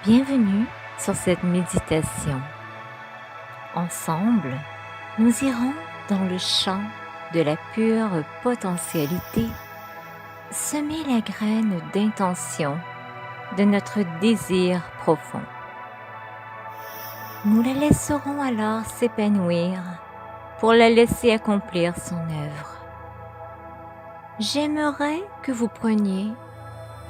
Bienvenue sur cette méditation. Ensemble, nous irons dans le champ de la pure potentialité, semer la graine d'intention de notre désir profond. Nous la laisserons alors s'épanouir pour la laisser accomplir son œuvre. J'aimerais que vous preniez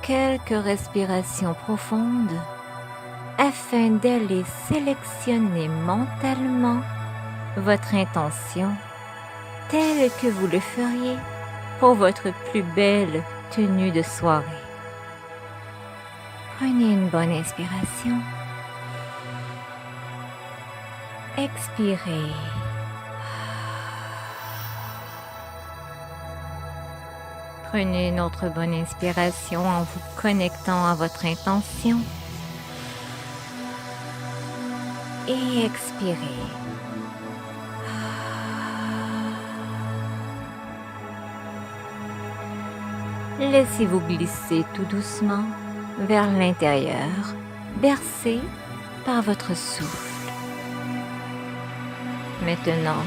quelques respirations profondes afin d'aller sélectionner mentalement votre intention telle que vous le feriez pour votre plus belle tenue de soirée. Prenez une bonne inspiration. Expirez. Prenez une autre bonne inspiration en vous connectant à votre intention. Et expirez. Laissez-vous glisser tout doucement vers l'intérieur, bercé par votre souffle. Maintenant,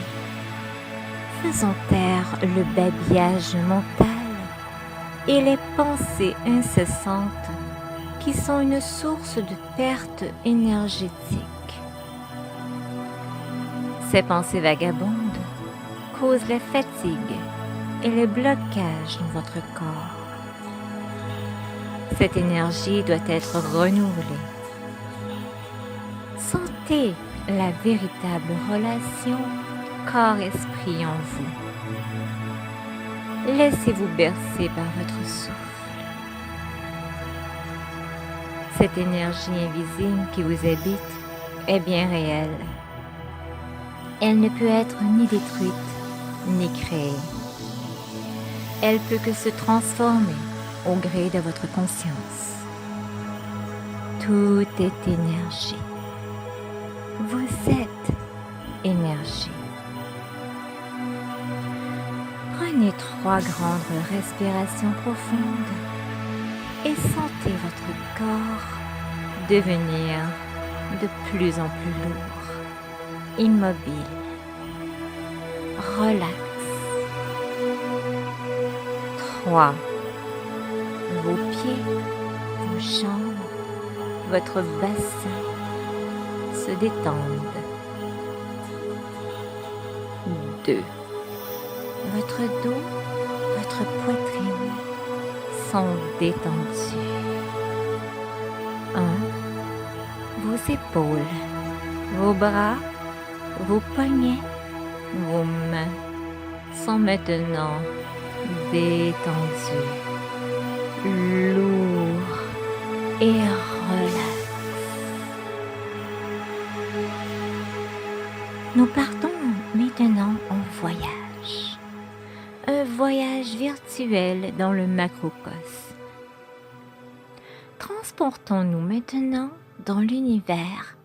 faisons taire le babillage mental et les pensées incessantes qui sont une source de perte énergétique. Ces pensées vagabondes causent la fatigue et le blocage dans votre corps. Cette énergie doit être renouvelée. Sentez la véritable relation corps-esprit en vous. Laissez-vous bercer par votre souffle. Cette énergie invisible qui vous habite est bien réelle. Elle ne peut être ni détruite, ni créée. Elle peut que se transformer au gré de votre conscience. Tout est énergie. Vous êtes énergie. Prenez 3 grandes respirations profondes et sentez votre corps devenir de plus en plus lourd, immobile, relax. 3. Vos pieds, vos jambes, votre bassin se détendent. 2. Votre dos, votre poitrine sont détendus. 1. Vos épaules, vos bras, vos poignets, vos mains sont maintenant détendus, lourds et relax. Nous partons maintenant en voyage. Un voyage virtuel dans le macrocosme. Transportons-nous maintenant dans l'univers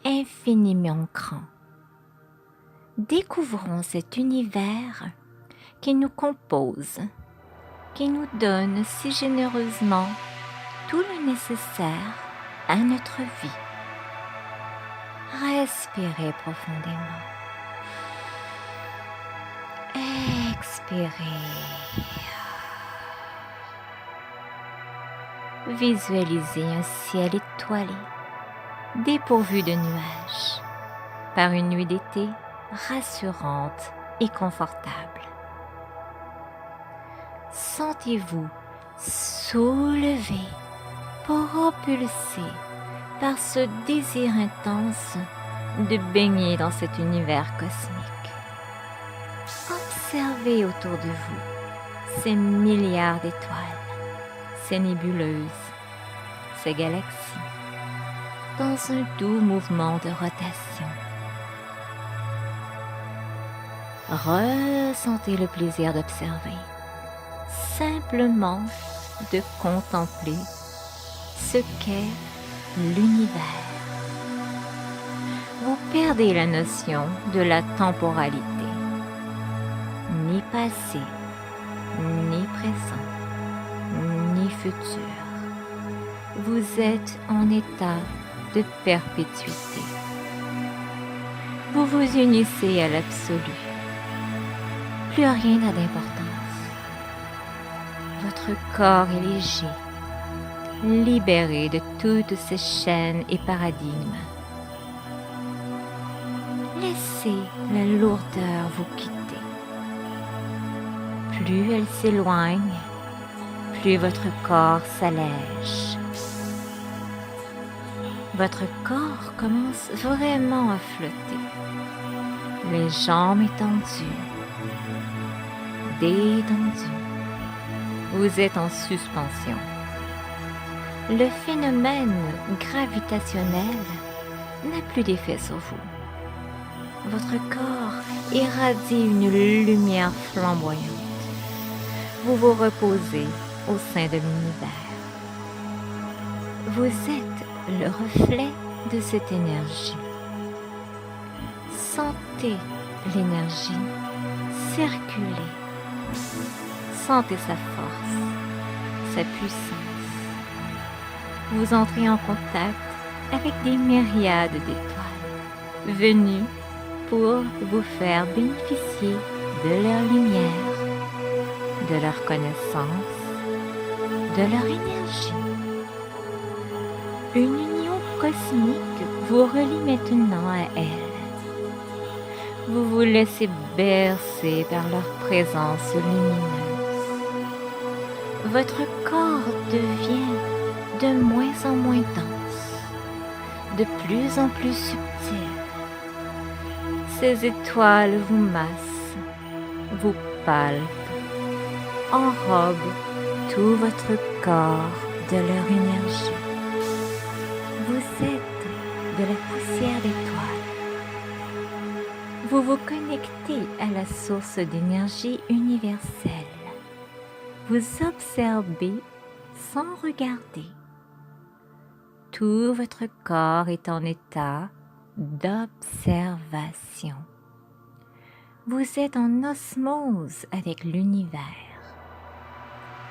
infiniment grand. Découvrons cet univers qui nous compose, qui nous donne si généreusement tout le nécessaire à notre vie. Respirez profondément. Expirez. Visualisez un ciel étoilé, dépourvu de nuages, par une nuit d'été rassurante et confortable. Sentez-vous soulevé, propulsé par ce désir intense de baigner dans cet univers cosmique. Observez autour de vous ces milliards d'étoiles, ces nébuleuses, ces galaxies, dans un doux mouvement de rotation. Ressentez le plaisir d'observer, simplement de contempler ce qu'est l'univers. Vous perdez la notion de la temporalité, ni passé, ni présent, ni futur. Vous êtes en état de perpétuité. Vous vous unissez à l'absolu. Plus rien n'a d'importance. Votre corps est léger, libéré de toutes ces chaînes et paradigmes. Laissez la lourdeur vous quitter. Plus elle s'éloigne, plus votre corps s'allège. Votre corps commence vraiment à flotter. Les jambes étendues, détendues. Vous êtes en suspension. Le phénomène gravitationnel n'a plus d'effet sur vous. Votre corps irradie une lumière flamboyante. Vous vous reposez au sein de l'univers. Vous êtes le reflet de cette énergie. Sentez l'énergie circuler. Sentez sa force, sa puissance. Vous entrez en contact avec des myriades d'étoiles venues pour vous faire bénéficier de leur lumière, de leur connaissance, de leur énergie. Une union cosmique vous relie maintenant à elle. Vous vous laissez bercer par leur présence lumineuse. Votre corps devient de moins en moins dense, de plus en plus subtil. Ces étoiles vous massent, vous palpent, enrobent tout votre corps de leur énergie. Vous êtes de la poussière d'étoiles. Vous vous connectez à la source d'énergie universelle. Vous observez sans regarder. Tout votre corps est en état d'observation. Vous êtes en osmose avec l'univers.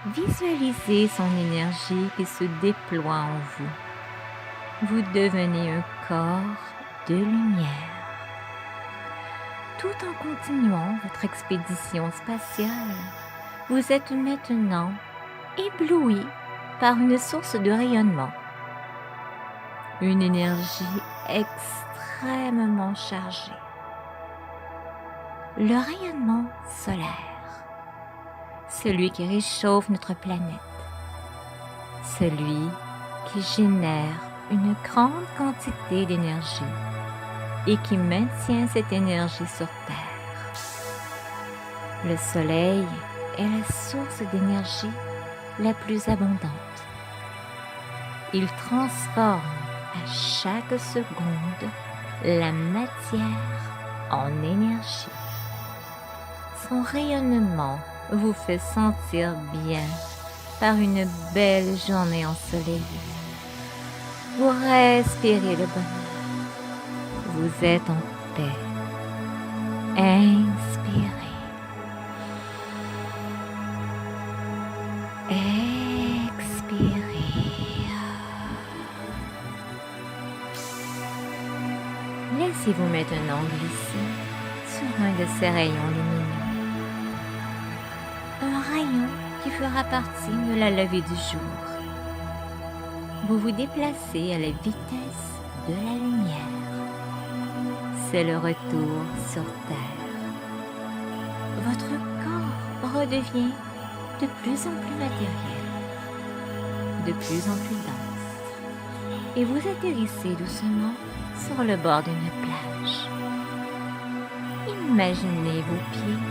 Visualisez son énergie qui se déploie en vous. Vous devenez un corps de lumière. Tout en continuant votre expédition spatiale, vous êtes maintenant ébloui par une source de rayonnement. Une énergie extrêmement chargée. Le rayonnement solaire, celui qui réchauffe notre planète, celui qui génère une grande quantité d'énergie et qui maintient cette énergie sur Terre. Le Soleil est la source d'énergie la plus abondante. Il transforme à chaque seconde la matière en énergie. Son rayonnement vous fait sentir bien par une belle journée ensoleillée. Vous respirez le bonheur. Vous êtes en paix. Inspirez. Expirez. Laissez-vous maintenant glisser sur un de ces rayons lumineux. Un rayon qui fera partie de la levée du jour. Vous vous déplacez à la vitesse de la lumière. C'est le retour sur Terre. Votre corps redevient de plus en plus matériel, de plus en plus dense, et vous atterrissez doucement sur le bord d'une plage. Imaginez vos pieds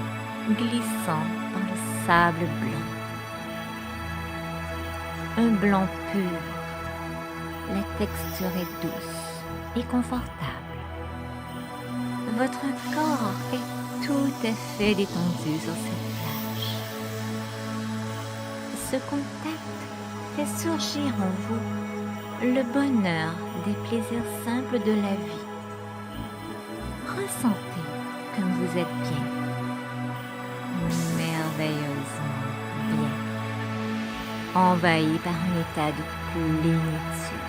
glissant dans le sable blanc. Un blanc pur. La texture est douce et confortable. Votre corps est tout à fait détendu sur cette plage. Ce contact fait surgir en vous le bonheur des plaisirs simples de la vie. Ressentez comme vous êtes bien, merveilleusement bien, envahi par un état de plénitude.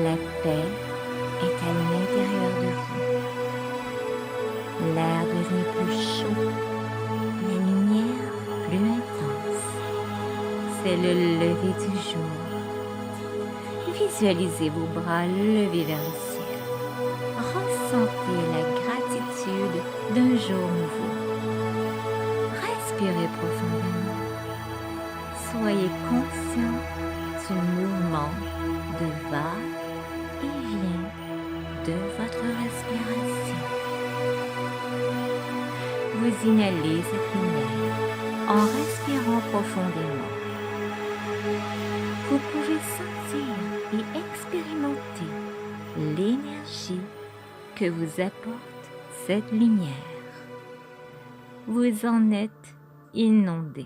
La paix est à l'intérieur de vous. L'air devient plus chaud, la lumière plus intense. C'est le lever du jour. Visualisez vos bras levés vers le ciel. Ressentez la gratitude d'un jour nouveau. Respirez profondément. Soyez conscient du mouvement de va-et-vient de votre respiration. Vous inhalez cette lumière en respirant profondément. Vous pouvez sentir et expérimenter l'énergie que vous apporte cette lumière. Vous en êtes inondé.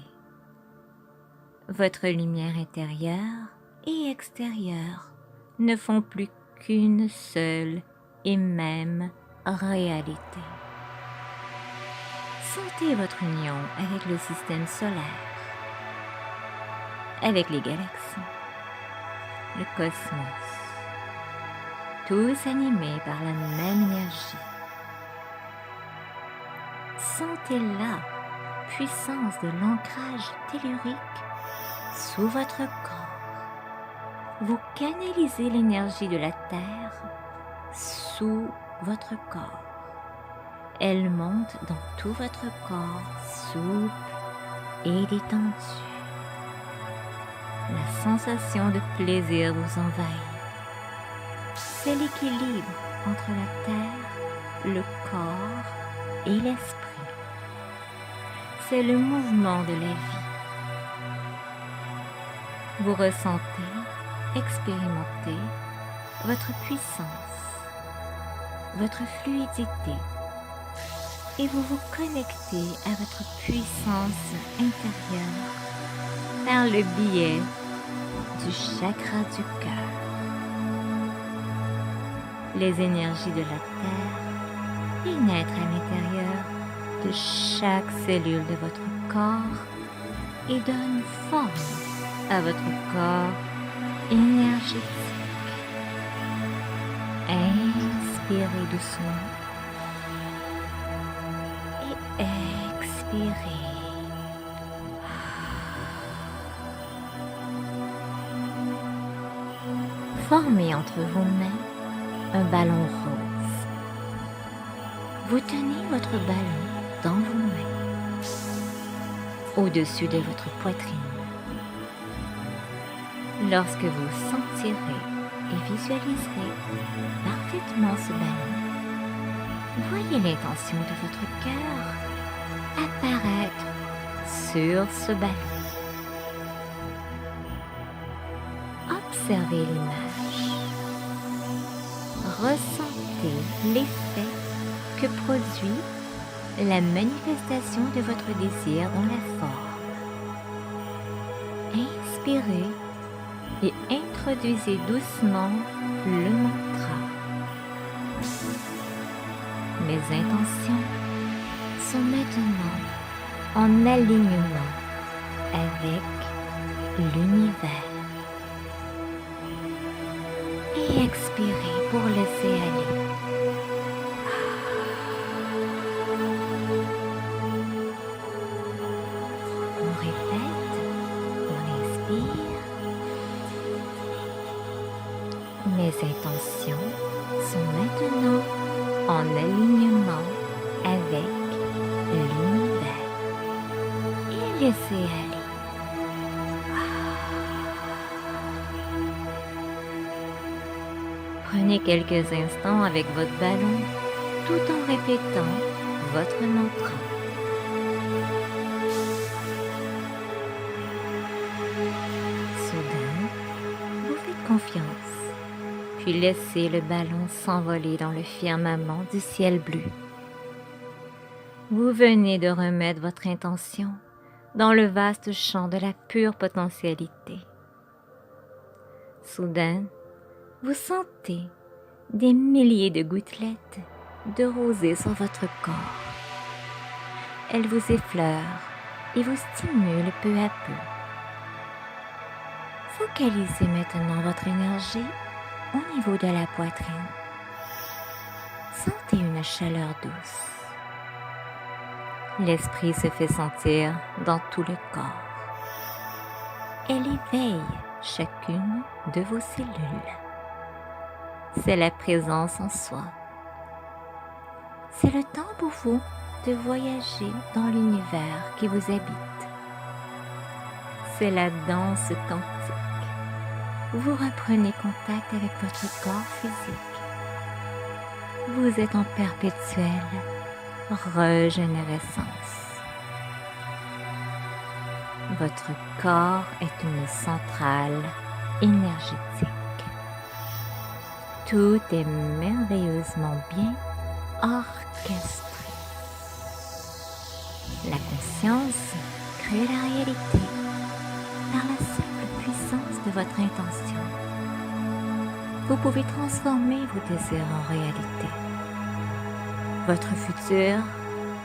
Votre lumière intérieure et extérieure ne font plus qu'une seule et même réalité. Sentez votre union avec le système solaire, avec les galaxies, le cosmos, tous animés par la même énergie. Sentez la puissance de l'ancrage tellurique sous votre corps. Vous canalisez l'énergie de la Terre sous votre corps. Elle monte dans tout votre corps, souple et détendu. La sensation de plaisir vous envahit. C'est l'équilibre entre la terre, le corps et l'esprit. C'est le mouvement de la vie. Vous ressentez, expérimentez votre puissance, votre fluidité et vous vous connectez à votre puissance intérieure par le biais du chakra du cœur. Les énergies de la Terre pénètrent à l'intérieur de chaque cellule de votre corps et donnent forme à votre corps énergétique. Inspirez doucement et expirez. Formez entre vos mains un ballon rose. Vous tenez votre ballon dans vos mains, au-dessus de votre poitrine. Lorsque vous sentirez et visualiserez parfaitement ce ballon, voyez l'intention de votre cœur apparaître sur ce ballon. Observez l'image. Ressentez l'effet que produit la manifestation de votre désir dans la forme. Inspirez et introduisez doucement le mantra. Mes intentions sont maintenant en alignement avec l'univers. Et expirez pour laisser aller. On répète, on inspire. Mes intentions sont maintenant en alignement avec l'univers. Et laissez aller. Prenez quelques instants avec votre ballon tout en répétant votre mantra. Soudain, vous faites confiance, puis laissez le ballon s'envoler dans le firmament du ciel bleu. Vous venez de remettre votre intention dans le vaste champ de la pure potentialité. Soudain, vous sentez des milliers de gouttelettes de rosée sur votre corps. Elles vous effleurent et vous stimulent peu à peu. Focalisez maintenant votre énergie au niveau de la poitrine. Sentez une chaleur douce. L'esprit se fait sentir dans tout le corps. Elle éveille chacune de vos cellules. C'est la présence en soi. C'est le temps pour vous de voyager dans l'univers qui vous habite. C'est la danse quantique. Vous reprenez contact avec votre corps physique. Vous êtes en perpétuelle régénérescence. Votre corps est une centrale énergétique. Tout est merveilleusement bien orchestré. La conscience crée la réalité par la simple puissance de votre intention. Vous pouvez transformer vos désirs en réalité. Votre futur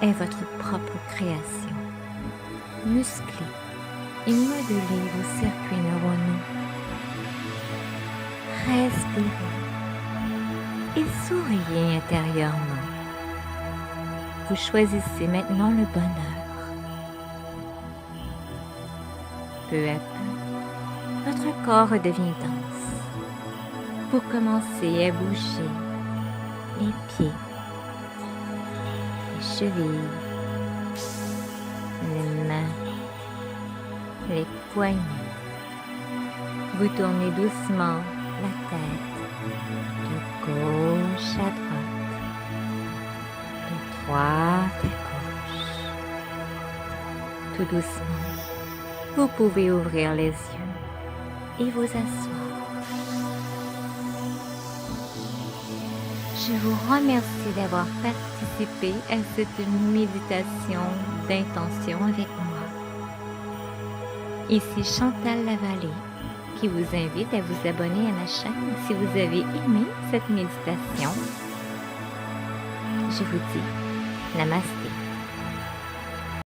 est votre propre création. Musclez et modelez vos circuits neuronaux. Respirez et souriez intérieurement. Vous choisissez maintenant le bonheur. Peu à peu, votre corps redevient dense. Vous commencez à bouger les pieds, les chevilles, les mains, les poignets. Vous tournez doucement la tête de gauche à droite, de droite à gauche. Tout doucement, vous pouvez ouvrir les yeux et vous asseoir. Je vous remercie d'avoir participé à cette méditation d'intention avec moi. Ici Chantal Lavallée qui vous invite à vous abonner à ma chaîne si vous avez aimé cette méditation. Je vous dis Namasté.